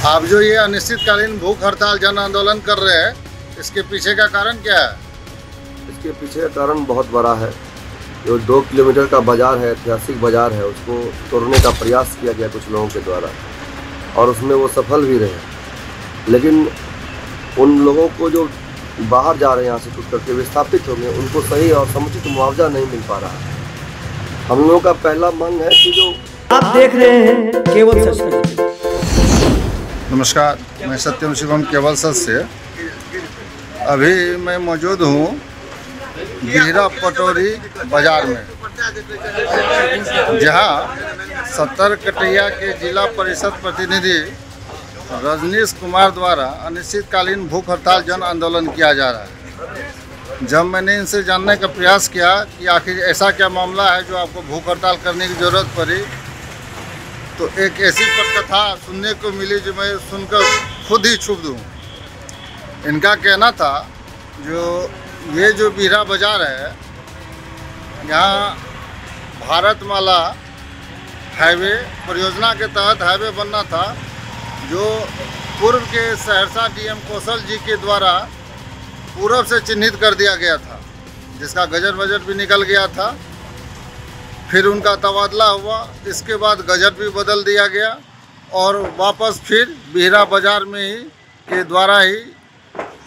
आप जो ये अनिश्चितकालीन भूख हड़ताल जन आंदोलन कर रहे हैं, इसके पीछे का कारण क्या है? इसके पीछे का कारण बहुत बड़ा है। जो 2 किलोमीटर का बाज़ार है, ऐतिहासिक बाज़ार है, उसको तोड़ने का प्रयास किया गया कुछ लोगों के द्वारा और उसमें वो सफल भी रहे। लेकिन उन लोगों को जो बाहर जा रहे हैं यहाँ से टूट करके विस्थापित हो गए, उनको सही और समुचित मुआवजा नहीं मिल पा रहा है। हम लोगों का पहला मांग है कि जो आप देख रहे हैं केवल सच। नमस्कार, मैं सत्यम शिवम केवल सच से। अभी मैं मौजूद हूँ बिहरा पटोरी बाज़ार में, जहाँ 70 कटैया के जिला परिषद प्रतिनिधि रजनीश कुमार द्वारा अनिश्चितकालीन भूख हड़ताल जन आंदोलन किया जा रहा है। जब मैंने इनसे जानने का प्रयास किया कि आखिर ऐसा क्या मामला है जो आपको भूख हड़ताल करने की ज़रूरत पड़ी, तो एक ऐसी पटकथा सुनने को मिली जो मैं सुनकर खुद ही क्षुब्ध हूँ। इनका कहना था ये जो बिहरा बाज़ार है, यहाँ भारतमाला हाईवे परियोजना के तहत हाईवे बनना था, जो पूर्व के सहरसा डीएम कौशल जी के द्वारा पूर्व से चिन्हित कर दिया गया था, जिसका गजर बजट भी निकल गया था। फिर उनका तबादला हुआ, इसके बाद गजट भी बदल दिया गया और वापस फिर बिहरा बाज़ार में ही के द्वारा ही,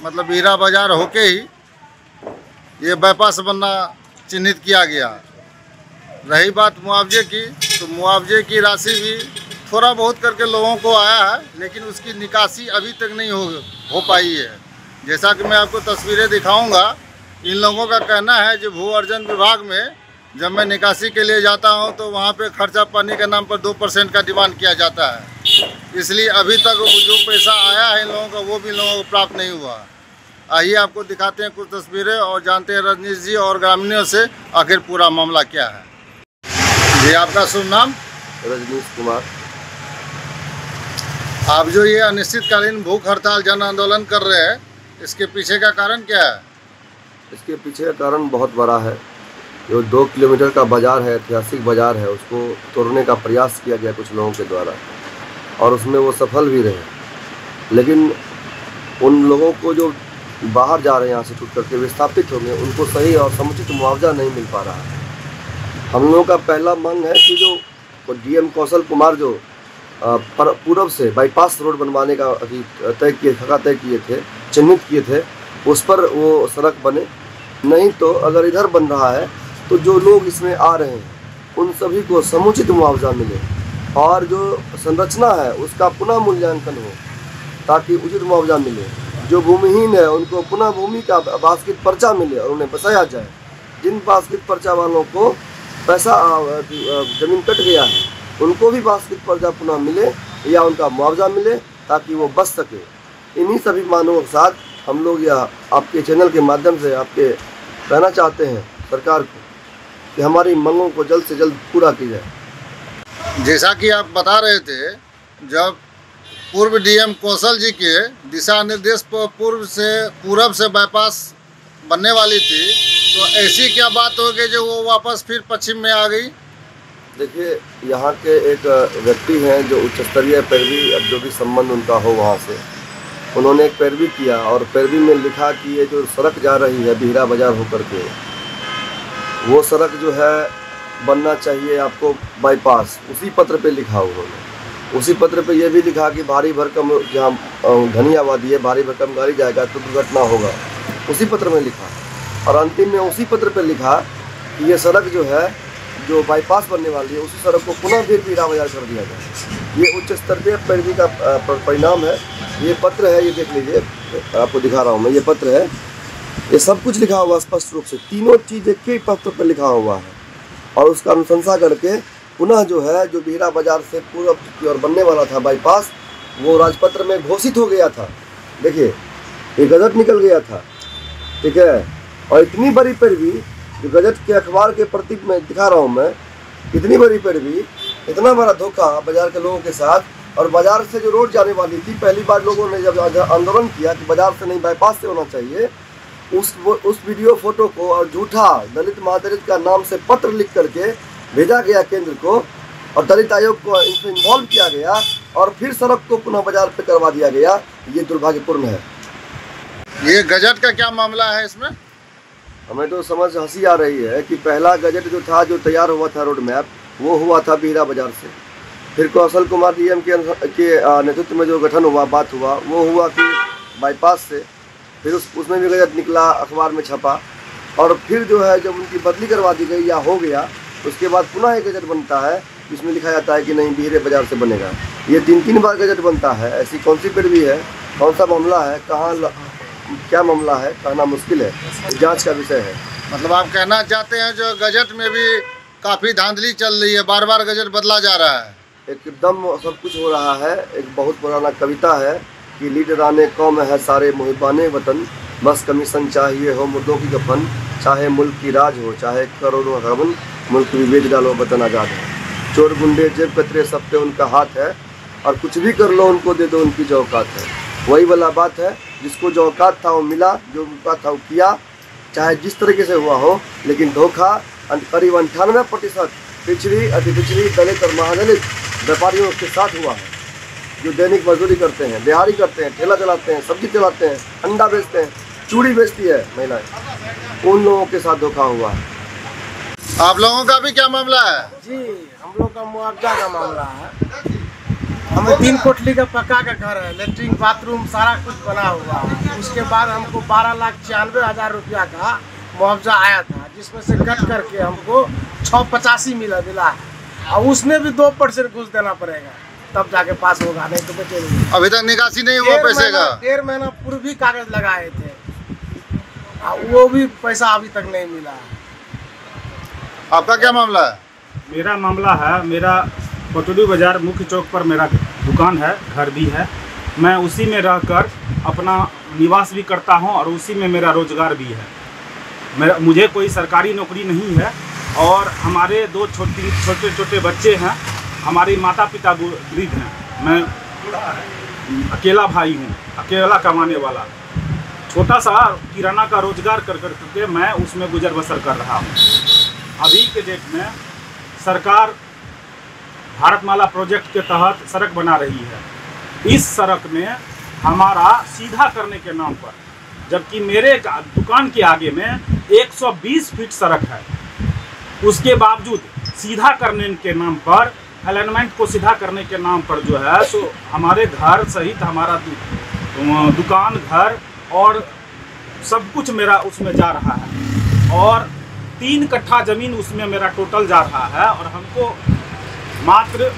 मतलब बिहरा बाज़ार होके ही ये बाईपास बनना चिन्हित किया गया। रही बात मुआवजे की, तो मुआवजे की राशि भी थोड़ा बहुत करके लोगों को आया है, लेकिन उसकी निकासी अभी तक नहीं हो पाई है। जैसा कि मैं आपको तस्वीरें दिखाऊंगा, इन लोगों का कहना है जो भू अर्जन विभाग में जब मैं निकासी के लिए जाता हूं, तो वहां पे खर्चा पानी के नाम पर 2% का डिमांड किया जाता है। इसलिए अभी तक जो पैसा आया है इन लोगों का, वो भी लोगों को प्राप्त नहीं हुआ। आइए आपको दिखाते हैं कुछ तस्वीरें और जानते हैं रजनीश जी और ग्रामीणों से आखिर पूरा मामला क्या है। जी, आपका शुभ नाम? रजनीश कुमार। आप जो ये अनिश्चितकालीन भूख हड़ताल जन आंदोलन कर रहे हैं, इसके पीछे का कारण क्या है? इसके पीछे का कारण बहुत बड़ा है। जो 2 किलोमीटर का बाज़ार है, ऐतिहासिक बाज़ार है, उसको तोड़ने का प्रयास किया गया कुछ लोगों के द्वारा और उसमें वो सफल भी रहे। लेकिन उन लोगों को जो बाहर जा रहे हैं यहाँ से टूट करके विस्थापित हो गए, उनको सही और समुचित मुआवजा नहीं मिल पा रहा है। हम लोगों का पहला मांग है कि जो डीएम कौशल कुमार जो पूर्व से बाईपास रोड बनवाने का तय किए थे, चिन्हित किए थे, उस पर वो सड़क बने। नहीं तो अगर इधर बन रहा है तो जो लोग इसमें आ रहे हैं उन सभी को समुचित मुआवजा मिले और जो संरचना है उसका पुनः मूल्यांकन हो, ताकि उचित मुआवजा मिले। जो भूमिहीन है उनको पुनः भूमि का बास्केट पर्चा मिले और उन्हें बसाया जाए। जिन बास्केट पर्चा वालों को पैसा जमीन कट गया है, उनको भी बास्केट पर्चा पुनः मिले या उनका मुआवजा मिले, ताकि वो बच सके। इन्हीं सभी मांगों के साथ हम लोग यह आपके चैनल के माध्यम से आपके कहना चाहते हैं सरकार को कि हमारी मांगों को जल्द से जल्द पूरा की जाए। जैसा कि आप बता रहे थे, जब पूर्व डीएम कौशल जी के दिशा निर्देश पर पूर्व से बाईपास बनने वाली थी, तो ऐसी क्या बात हो गई जो वो वापस फिर पश्चिम में आ गई? देखिए, यहाँ के एक व्यक्ति हैं जो उच्च स्तरीय पैरवी, अब जो भी संबंध उनका हो वहाँ से, उन्होंने एक पैरवी किया और पैरवी में लिखा कि ये जो सड़क जा रही है बिहरा बाज़ार होकर के, वो सड़क जो है बनना चाहिए आपको बाईपास। उसी पत्र पे लिखा उन्होंने। उसी पत्र पे ये भी लिखा कि भारी भरकम, जहाँ घनी आबादी है, भारी भरकम गाड़ी जाएगा तो दुर्घटना होगा। उसी पत्र में लिखा और अंतिम में उसी पत्र पे लिखा कि ये सड़क जो है, जो बाईपास बनने वाली है, उसी सड़क को पुनः फिर बिहरा बाज़ार कर दिया जाए। ये उच्च स्तरीय पैरवी का परिणाम है। ये पत्र है, ये देख लीजिए, आपको दिखा रहा हूँ मैं। ये पत्र है, ये सब कुछ लिखा हुआ स्पष्ट रूप से, तीनों चीज़ एक ही पत्र पर लिखा हुआ है और उसका अनुशंसा करके पुनः जो है, जो बिहरा बाज़ार से पूर्व की ओर बनने वाला था बाईपास, वो राजपत्र में घोषित हो गया था। देखिए, ये गजट निकल गया था, ठीक है। और इतनी बड़ी पैरवी, जो गजट के अखबार के प्रतीक में दिखा रहा हूँ मैं, इतनी बड़ी पैरवी, इतना बड़ा धोखा बाज़ार के लोगों के साथ। और बाज़ार से जो रोड जाने वाली थी, पहली बार लोगों ने जब आंदोलन किया कि बाज़ार से नहीं बाईपास से होना चाहिए, उस वीडियो फोटो को और झूठा दलित महादलित का नाम से पत्र लिख करके भेजा गया केंद्र को और दलित आयोग को इसमें इन्वॉल्व किया गया और फिर सड़क को पुनः बाजार पे करवा दिया गया। ये दुर्भाग्यपूर्ण है। ये गजट का क्या मामला है इसमें? हमें तो समझ हंसी आ रही है कि पहला गजट जो था, जो तैयार हुआ था रोड मैप, वो हुआ था बिहरा बाजार से। फिर कौशल कुमार डीएम के नेतृत्व में जो गठन हुआ, बात हुआ, वो हुआ कि बाईपास से। फिर उसमें भी गजट निकला, अखबार में छपा। और फिर जो है जब उनकी बदली करवा दी गई या हो गया, उसके बाद पुनः एक गजट बनता है जिसमें लिखा जाता है कि नहीं बिहरे बाजार से बनेगा। ये 3 बार गजट बनता है। ऐसी कौन सी पैरवी है, कौन सा मामला है, क्या मामला है, कहना मुश्किल है। जांच का विषय है। मतलब आप कहना चाहते हैं जो गजट में भी काफ़ी धांधली चल रही है, बार बार गजट बदला जा रहा है। एकदम सब कुछ हो रहा है। एक बहुत पुराना कविता है कि लीडराने कौम है सारे मुहिबाने वतन, बस कमीशन चाहिए हो मुर्दों की कफन, चाहे मुल्क की राज हो चाहे करोड़ों गबन, मुल्क भी बेच डालो वतन आज़ाद है। चोर गुंडे जेब कतरे सब पे उनका हाथ है, और कुछ भी कर लो उनको दे दो उनकी जो औकात है। वही वाला बात है, जिसको जो औकात था वो मिला, जो औकात था वो किया, चाहे जिस तरीके से हुआ हो। लेकिन धोखा करीब 98% पिछड़ी, अति पिछड़ी, दलित और महादलित व्यापारियों के साथ हुआ है, जो दैनिक मजदूरी करते हैं, दिहाड़ी करते हैं, ठेला चलाते हैं, सब्जी चलाते हैं, अंडा बेचते हैं, चूड़ी बेचती है महिलाएं, उन लोगों के साथ धोखा हुआ है। आप लोगों का भी क्या मामला है? जी, हम लोग का मुआवजा का मामला है। हमें 3 कोठली का पक्का का घर है, लेटरिन बाथरूम सारा कुछ बना हुआ है। उसके बाद हमको 12,96,000 रुपया का मुआवजा आया था, जिसमें से कट करके हमको 685 मिला है। और उसमें भी 2% घूस देना पड़ेगा, तब जाके पास होगा, नहीं तो बचेगा। अभी तक निकासी नहीं हुआ पैसे का? 1.5 महीना पूर्व भी कागज लगाए थे, वो भी पैसा अभी तक नहीं मिला है। आपका क्या मामला है? मेरा मामला है, मेरा पटोरी बाजार मुख्य चौक पर मेरा दुकान है, घर भी है। मैं उसी में रहकर अपना निवास भी करता हूं और उसी में मेरा रोजगार भी है। मुझे कोई सरकारी नौकरी नहीं है और हमारे 2 छोटे बच्चे हैं। हमारे माता पिता वृद्ध हैं। मैं अकेला भाई हूं, अकेला कमाने वाला। छोटा सा किराना का रोजगार करके मैं उसमें गुजर बसर कर रहा हूं। अभी के डेट में सरकार भारतमाला प्रोजेक्ट के तहत सड़क बना रही है। इस सड़क में हमारा सीधा करने के नाम पर, जबकि मेरे दुकान के आगे में 120 फीट सड़क है, उसके बावजूद सीधा करने के नाम पर, अलाइनमेंट को सीधा करने के नाम पर जो है सो हमारे घर सहित हमारा दुकान, घर और सब कुछ मेरा उसमें जा रहा है। और 3 कट्ठा ज़मीन उसमें मेरा टोटल जा रहा है और हमको मात्र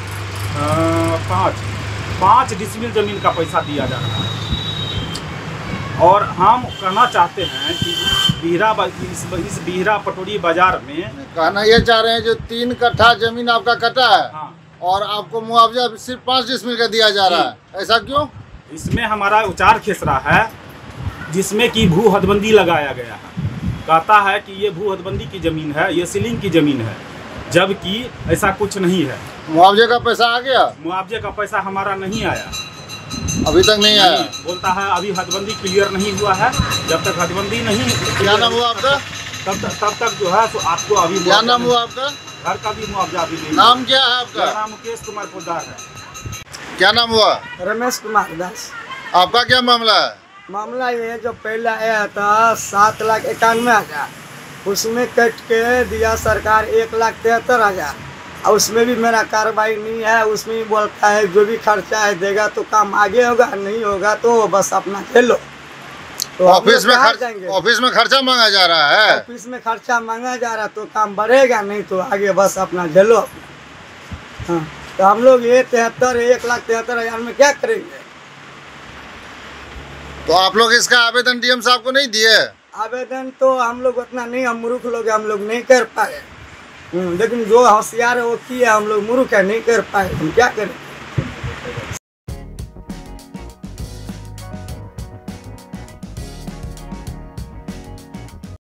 5 डिसमिल ज़मीन का पैसा दिया जा रहा है। और हम कहना चाहते हैं कि इस बिहरा पटोरी बाजार में कहना ये चाह रहे हैं जो 3 कट्ठा जमीन आपका कटा है, हाँ, और आपको मुआवजा सिर्फ 5 डिसमिल का दिया जा रहा है, ऐसा क्यों? इसमें हमारा उचार खेसरा है, जिसमें कि भू हदबंदी लगाया गया है। कहता है कि ये भू हदबंदी की ज़मीन है, ये सीलिंग की ज़मीन है, जबकि ऐसा कुछ नहीं है। मुआवजे का पैसा आ गया? मुआवजे का पैसा हमारा नहीं आया, अभी तक नहीं आया। बोलता है अभी हदबंदी क्लियर नहीं हुआ है। जब तक हदबंदी नहीं, क्या नाम हुआ आपका? तब तक जो है सो आपको अभी क्या नाम हुआ आपका? घर का भी मुआवजा अभी नहीं। नाम क्या है आपका? मेरा नाम मुकेश कुमार पोदार है। क्या नाम हुआ? रमेश कुमार दास। आपका क्या मामला है? मामला ये है, जो पहला आया था 7,91,000, उसमें कट के दिया सरकार 1,73,000, और उसमें भी मेरा कार्रवाई नहीं है। उसमें भी बोलता है जो भी खर्चा है देगा तो काम आगे होगा, नहीं होगा तो बस अपना खेलो। तो ऑफिस में खर्चा मांगा जा रहा है। ऑफिस में खर्चा मांगा जा रहा तो काम बढ़ेगा, नहीं तो आगे बस अपना झेलो। हाँ, तो हम लोग ये 1,73,000 में क्या करेंगे? तो आप लोग इसका आवेदन डीएम साहब को नहीं दिए? आवेदन तो हम लोग उतना नहीं, हम मूर्ख लोग, हम लोग नहीं कर पाए। लेकिन जो होशियार है वो किया, हम लोग मूर्ख है, नहीं कर पाए, हम क्या करें?